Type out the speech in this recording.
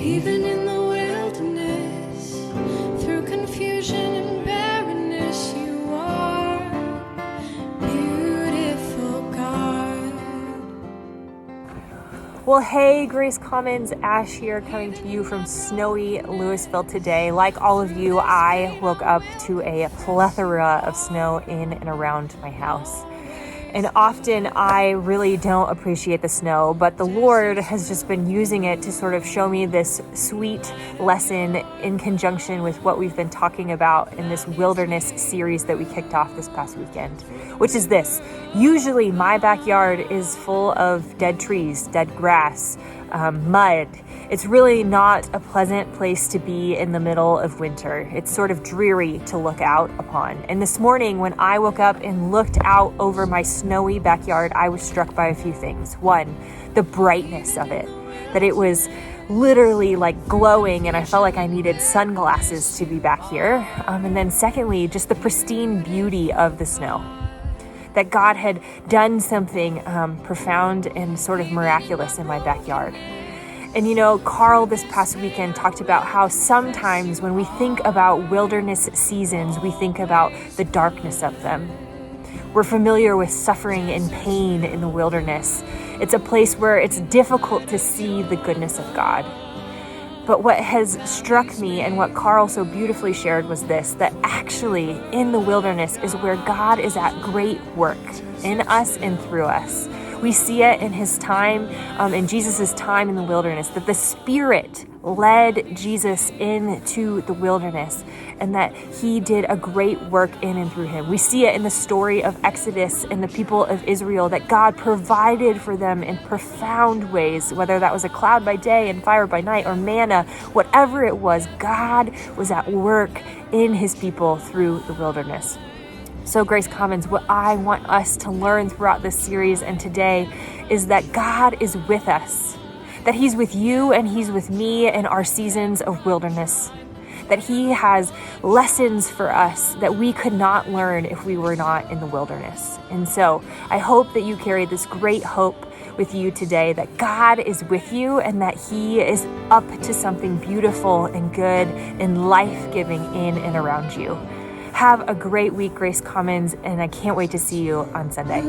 Even in the wilderness, through confusion and barrenness, you are beautiful, God. Well, hey, Grace Commons, Ash here, coming to you from snowy Louisville today. Like all of you, I woke up to a plethora of snow in and around my house. And often I really don't appreciate the snow, but the Lord has just been using it to sort of show me this sweet lesson in conjunction with what we've been talking about in this wilderness series that we kicked off this past weekend, which is this. Usually my backyard is full of dead trees, dead grass, mud. It's really not a pleasant place to be in the middle of winter. It's sort of dreary to look out upon. And this morning when I woke up and looked out over my snowy backyard, I was struck by a few things. One, the brightness of it, that it was literally like glowing and I felt like I needed sunglasses to be back here. And then secondly, just the pristine beauty of the snow. That God had done something profound and sort of miraculous in my backyard. And you know, Carl this past weekend talked about how sometimes when we think about wilderness seasons, we think about the darkness of them. We're familiar with suffering and pain in the wilderness. It's a place where it's difficult to see the goodness of God. But what has struck me and what Carl so beautifully shared was this, that actually in the wilderness is where God is at great work in us and through us. We see it in his time, in Jesus' time in the wilderness, that the Spirit led Jesus into the wilderness and that he did a great work in and through him. We see it in the story of Exodus and the people of Israel, that God provided for them in profound ways, whether that was a cloud by day and fire by night or manna, whatever it was, God was at work in his people through the wilderness. So Grace Commons, what I want us to learn throughout this series and today is that God is with us, that he's with you and he's with me in our seasons of wilderness, that he has lessons for us that we could not learn if we were not in the wilderness. And so I hope that you carry this great hope with you today, that God is with you and that he is up to something beautiful and good and life-giving in and around you. Have a great week, Grace Commons, and I can't wait to see you on Sunday.